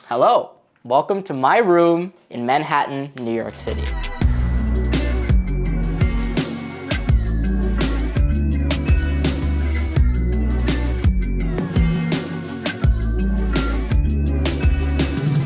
Hello, welcome to my room in Manhattan, New York City.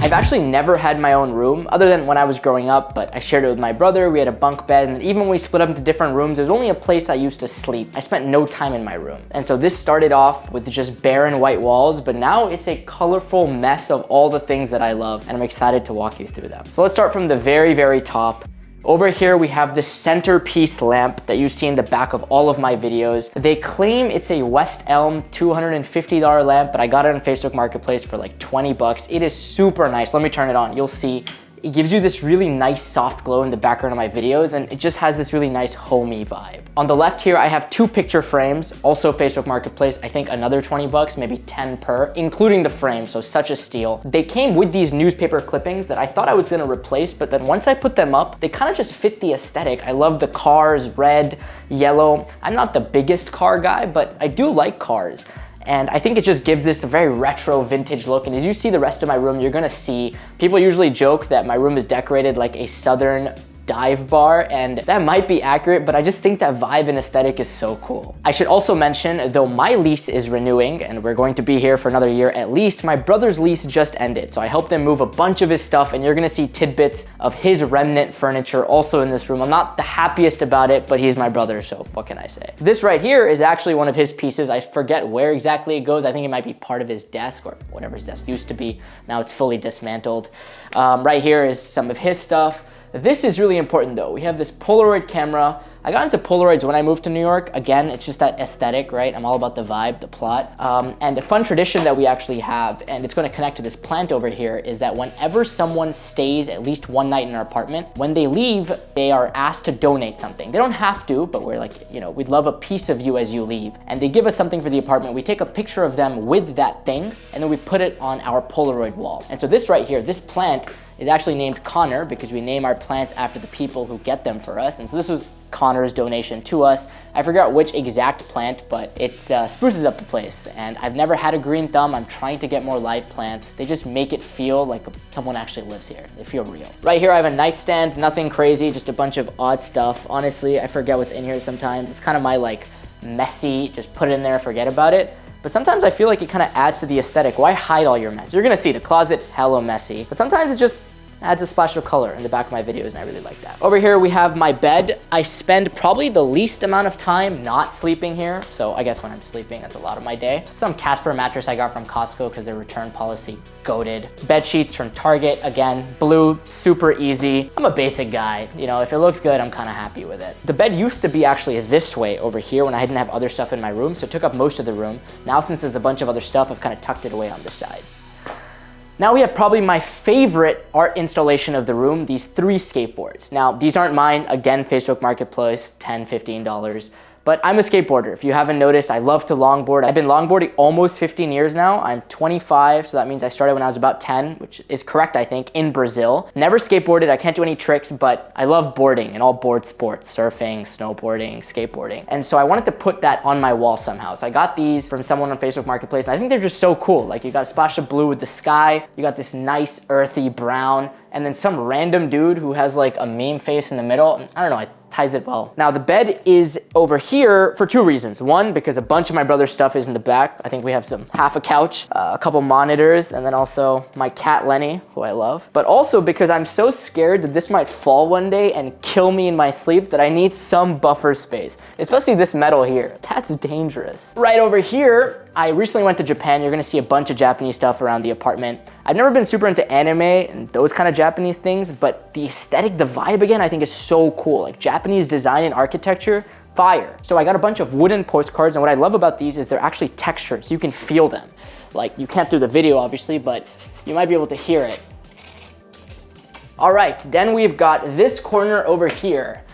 I've actually never had my own room other than when I was growing up, but I shared it with my brother. We had a bunk bed, and even when we split up into different rooms, there was only a place I used to sleep. I spent no time in my room. And so this started off with just barren white walls, but now it's a colorful mess of all the things that I love, and I'm excited to walk you through them. So let's start from the very, very top. Over here, we have this centerpiece lamp that you see in the back of all of my videos. They claim it's a West Elm $250 lamp, but I got it on Facebook Marketplace for like 20 bucks. It is super nice. Let me turn it on. You'll see. It gives you this really nice soft glow in the background of my videos, and it just has this really nice homey vibe. On the left here, I have 2 picture frames, also Facebook Marketplace. I think another 20 bucks, maybe 10 per, including the frame, so such a steal. They came with these newspaper clippings that I thought I was gonna replace, but then once I put them up, they kind of just fit the aesthetic. I love the cars, red, yellow. I'm not the biggest car guy, but I do like cars. And I think it just gives this a very retro vintage look. And as you see the rest of my room, you're gonna see, people usually joke that my room is decorated like a Southern dive bar, and that might be accurate, but I just think that vibe and aesthetic is so cool. I should also mention, though my lease is renewing and we're going to be here for another year at least, my brother's lease just ended. So I helped him move a bunch of his stuff, and you're gonna see tidbits of his remnant furniture also in this room. I'm not the happiest about it, but he's my brother, so what can I say? This right here is actually one of his pieces. I forget where exactly it goes. I think it might be part of his desk or whatever his desk used to be. Now it's fully dismantled. Right here is some of his stuff. This is really important though. We have this Polaroid camera. I got into Polaroids when I moved to New York. Again, it's just that aesthetic, right? I'm all about the vibe, the plot. And a fun tradition that we actually have, and it's gonna connect to this plant over here, is that whenever someone stays at least one night in our apartment, when they leave, they are asked to donate something. They don't have to, but we're like, you know, we'd love a piece of you as you leave. And they give us something for the apartment. We take a picture of them with that thing, and then we put it on our Polaroid wall. And so this right here, this plant is actually named Connor because we name our plants after the people who get them for us. And so this was Connor's donation to us. I forgot which exact plant, but it spruces up the place. And I've never had a green thumb. I'm trying to get more live plants. They just make it feel like someone actually lives here. They feel real. Right here, I have a nightstand, nothing crazy, just a bunch of odd stuff. Honestly, I forget what's in here sometimes. It's kind of my like messy, just put it in there, forget about it. But sometimes I feel like it kind of adds to the aesthetic. Why hide all your mess? You're gonna see the closet, hella messy. But sometimes it just adds a splash of color in the back of my videos, and I really like that. Over here, we have my bed. I spend probably the least amount of time not sleeping here. So I guess when I'm sleeping, that's a lot of my day. Some Casper mattress I got from Costco because their return policy goated. Bed sheets from Target, again, blue, super easy. I'm a basic guy. You know, if it looks good, I'm kind of happy with it. The bed used to be actually this way over here when I didn't have other stuff in my room, so it took up most of the room. Now, since there's a bunch of other stuff, I've kind of tucked it away on this side. Now we have probably my favorite art installation of the room, these 3 skateboards. Now, these aren't mine. Again, Facebook Marketplace, $10, $15. But I'm a skateboarder. If you haven't noticed, I love to longboard. I've been longboarding almost 15 years now. I'm 25, so that means I started when I was about 10, which is correct, I think, in Brazil. Never skateboarded, I can't do any tricks, but I love boarding and all board sports, surfing, snowboarding, skateboarding. And so I wanted to put that on my wall somehow. So I got these from someone on Facebook Marketplace, and I think they're just so cool. Like, you got a splash of blue with the sky, you got this nice earthy brown, and then some random dude who has like a meme face in the middle. I don't know, it ties it well. Now the bed is over here for 2 reasons. One, because a bunch of my brother's stuff is in the back. I think we have half a couch, a couple monitors, and then also my cat Lenny, who I love. But also because I'm so scared that this might fall one day and kill me in my sleep that I need some buffer space, especially this metal here. That's dangerous. Right over here, I recently went to Japan. You're gonna see a bunch of Japanese stuff around the apartment. I've never been super into anime and those kind of Japanese things, but the aesthetic, the vibe again, I think is so cool. Like Japanese design and architecture, fire. So I got a bunch of wooden postcards, and what I love about these is they're actually textured, so you can feel them. Like, you can't through the video obviously, but you might be able to hear it. All right, then we've got this corner over here.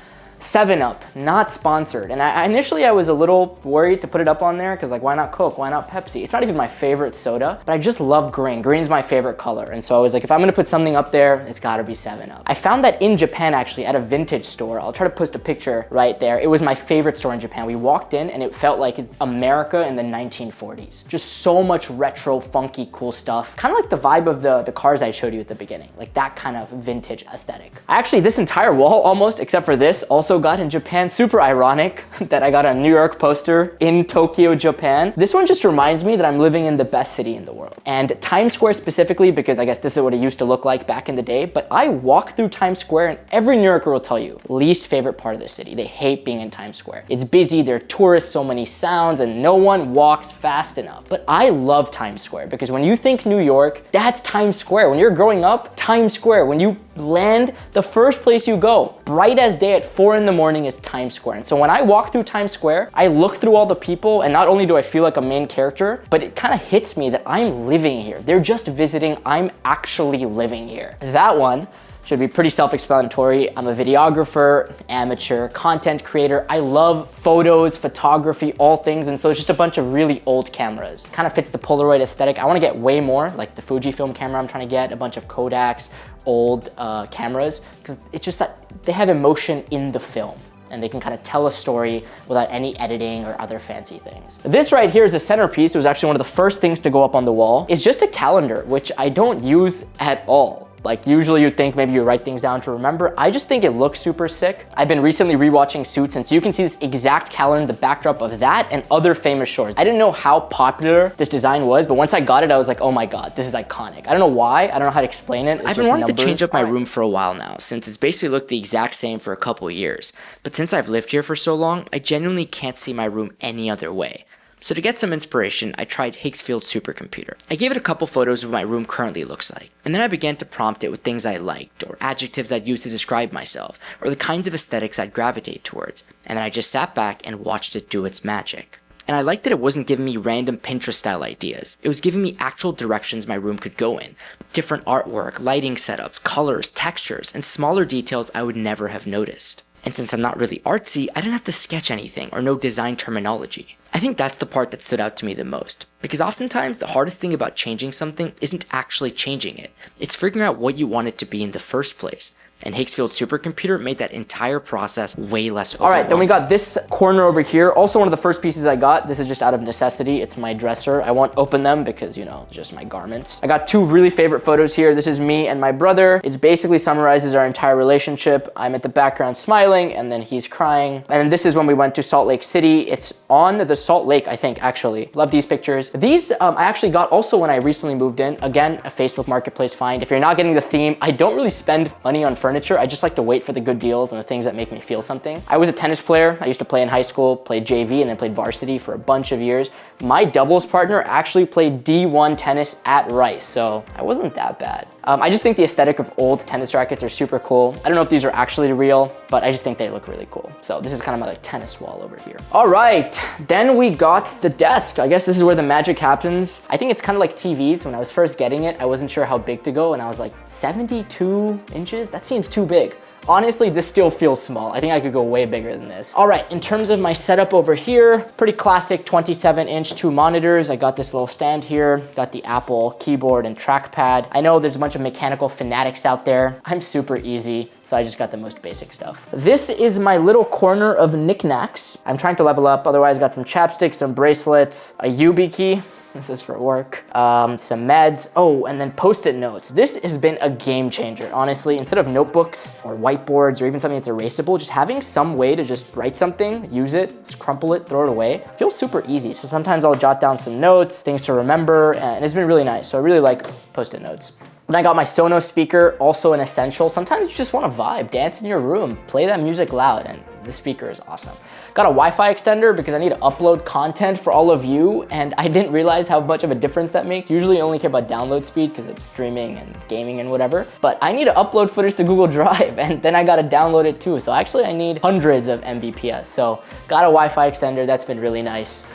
7-Up, not sponsored. And initially I was a little worried to put it up on there because like, why not Coke? Why not Pepsi? It's not even my favorite soda, but I just love green. Green's my favorite color. And so I was like, if I'm gonna put something up there, it's gotta be 7-Up. I found that in Japan actually at a vintage store. I'll try to post a picture right there. It was my favorite store in Japan. We walked in and it felt like America in the 1940s. Just so much retro, funky, cool stuff. Kind of like the vibe of the cars I showed you at the beginning. Like that kind of vintage aesthetic. Actually, this entire wall almost, except for this, also got in Japan. Super ironic that I got a New York poster in Tokyo, Japan. This one just reminds me that I'm living in the best city in the world. And Times Square specifically, because I guess this is what it used to look like back in the day, but I walk through Times Square and every New Yorker will tell you, least favorite part of the city. They hate being in Times Square. It's busy, there are tourists, so many sounds, and no one walks fast enough. But I love Times Square because when you think New York, that's Times Square. When you're growing up, Times Square. When you land, the first place you go, bright as day at 4 in the morning is Times Square. And so when I walk through Times Square, I look through all the people and not only do I feel like a main character, but it kind of hits me that I'm living here. They're just visiting, I'm actually living here. That one should be pretty self-explanatory. I'm a videographer, amateur, content creator. I love photos, photography, all things. And so it's just a bunch of really old cameras. Kind of fits the Polaroid aesthetic. I want to get way more, like the Fujifilm camera I'm trying to get, a bunch of Kodaks, old cameras, because it's just that they have emotion in the film and they can kind of tell a story without any editing or other fancy things. This right here is a centerpiece. It was actually one of the first things to go up on the wall. It's just a calendar, which I don't use at all. Like usually you'd think maybe you write things down to remember. I just think it looks super sick. I've been recently rewatching Suits, and so you can see this exact calendar, the backdrop of that and other famous shows. I didn't know how popular this design was, but once I got it, I was like, oh my God, this is iconic. I don't know why, I don't know how to explain it. I've been wanting to change up my room for a while now, since it's basically looked the exact same for a couple years. But since I've lived here for so long, I genuinely can't see my room any other way. So to get some inspiration, I tried Higgsfield supercomputer. I gave it a couple photos of what my room currently looks like, and then I began to prompt it with things I liked, or adjectives I'd use to describe myself, or the kinds of aesthetics I'd gravitate towards, and then I just sat back and watched it do its magic. And I liked that it wasn't giving me random Pinterest style ideas. It was giving me actual directions my room could go in. Different artwork, lighting setups, colors, textures, and smaller details I would never have noticed. And since I'm not really artsy, I didn't have to sketch anything or know design terminology. I think that's the part that stood out to me the most, because oftentimes the hardest thing about changing something isn't actually changing it. It's figuring out what you want it to be in the first place. And Higgsfield supercomputer made that entire process way less overwhelming. All right, then we got this corner over here. Also one of the first pieces I got. This is just out of necessity. It's my dresser. I won't open them because, you know, just my garments. I got two really favorite photos here. This is me and my brother. It basically summarizes our entire relationship. I'm at the background smiling and then he's crying. And then this is when we went to Salt Lake City. It's on the Salt Lake, I think, actually. Love these pictures. These I actually got also when I recently moved in. Again, a Facebook Marketplace find. If you're not getting the theme, I don't really spend money on furniture. I just like to wait for the good deals and the things that make me feel something. I was a tennis player. I used to play in high school, played JV, and then played varsity for a bunch of years. My doubles partner actually played D1 tennis at Rice, so I wasn't that bad. I just think the aesthetic of old tennis rackets are super cool. I don't know if these are actually real, but I just think they look really cool. So this is kind of my like tennis wall over here. All right, then we got the desk. I guess this is where the magic happens. I think it's kind of like TVs. When I was first getting it, I wasn't sure how big to go, and I was like, 72 inches? That seems too big. Honestly, this still feels small. I think I could go way bigger than this. All right, in terms of my setup over here, pretty classic 27-inch 2 monitors. I got this little stand here, got the Apple keyboard and trackpad. I know there's a bunch of mechanical fanatics out there. I'm super easy, so I just got the most basic stuff. This is my little corner of knickknacks. I'm trying to level up, otherwise I got some chapsticks, some bracelets, a YubiKey. This is for work. Some meds. Oh, and then Post-it notes. This has been a game changer, honestly. Instead of notebooks or whiteboards or even something that's erasable, just having some way to just write something, use it, just crumple it, throw it away, feels super easy. So sometimes I'll jot down some notes, things to remember, and it's been really nice. So I really like Post-it notes. Then I got my Sonos speaker, also an essential. Sometimes you just want to vibe, dance in your room, play that music loud, and this speaker is awesome. Got a Wi-Fi extender because I need to upload content for all of you, and I didn't realize how much of a difference that makes. Usually I only care about download speed because of streaming and gaming and whatever, but I need to upload footage to Google Drive, and then I got to download it too. So actually I need hundreds of Mbps. So got a Wi-Fi extender, that's been really nice.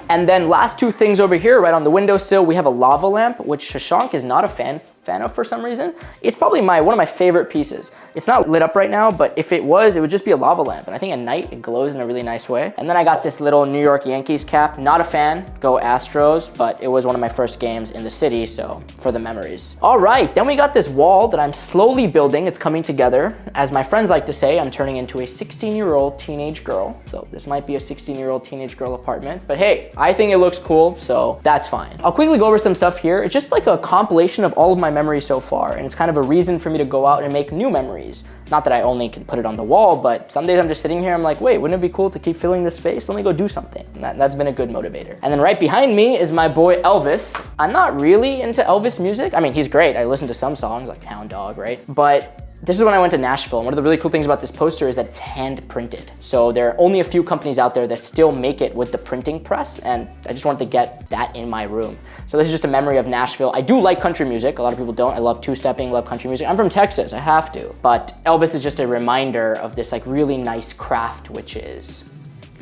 And then last two things over here, right on the windowsill, we have a lava lamp, which Shashank is not a fan fan of for some reason. It's probably one of my favorite pieces. It's not lit up right now, but if it was, it would just be a lava lamp. And I think at night it glows in a really nice way. And then I got this little New York Yankees cap. Not a fan, go Astros, but it was one of my first games in the city, so for the memories. All right, then we got this wall that I'm slowly building. It's coming together. As my friends like to say, I'm turning into a 16-year-old teenage girl. So this might be a 16-year-old teenage girl apartment, but hey, I think it looks cool, so that's fine. I'll quickly go over some stuff here. It's just like a compilation of all of my memories so far, and it's kind of a reason for me to go out and make new memories. Not that I only can put it on the wall, but some days I'm just sitting here, I'm like, wait, wouldn't it be cool to keep filling this space? Let me go do something. And that's been a good motivator. And then right behind me is my boy Elvis. I'm not really into Elvis music. I mean, he's great. I listen to some songs like Hound Dog, right? But this is when I went to Nashville. And one of the really cool things about this poster is that it's hand printed. So there are only a few companies out there that still make it with the printing press. And I just wanted to get that in my room. So this is just a memory of Nashville. I do like country music. A lot of people don't. I love two-stepping, love country music. I'm from Texas, I have to. But Elvis is just a reminder of this like really nice craft, which is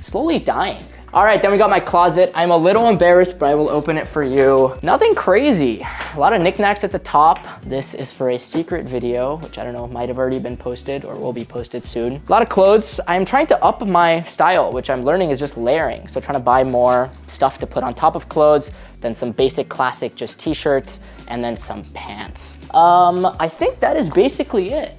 slowly dying. All right, then we got my closet. I'm a little embarrassed, but I will open it for you. Nothing crazy. A lot of knickknacks at the top. This is for a secret video, which I don't know, might have already been posted or will be posted soon. A lot of clothes. I'm trying to up my style, which I'm learning is just layering. So trying to buy more stuff to put on top of clothes, then some basic classic just t-shirts, and then some pants. I think that is basically it.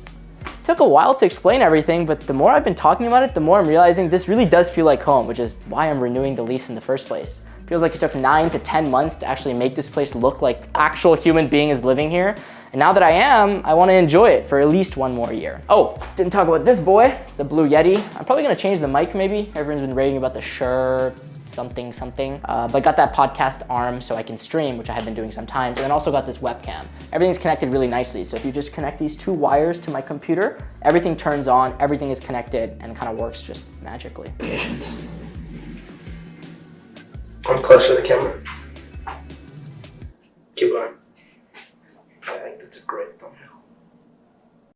Took a while to explain everything, but the more I've been talking about it, the more I'm realizing this really does feel like home, which is why I'm renewing the lease in the first place. Feels like it took 9 to 10 months to actually make this place look like actual human being is living here. And now that I am, I want to enjoy it for at least one more year. Oh, didn't talk about this boy. It's the Blue Yeti. I'm probably gonna change the mic maybe. Everyone's been raving about the Shure something. But got that podcast arm so I can stream, which I have been doing sometimes, and then also got this webcam. Everything's connected really nicely. So if you just connect these 2 wires to my computer, everything turns on, everything is connected, and kind of works just magically. I'm closer to the camera.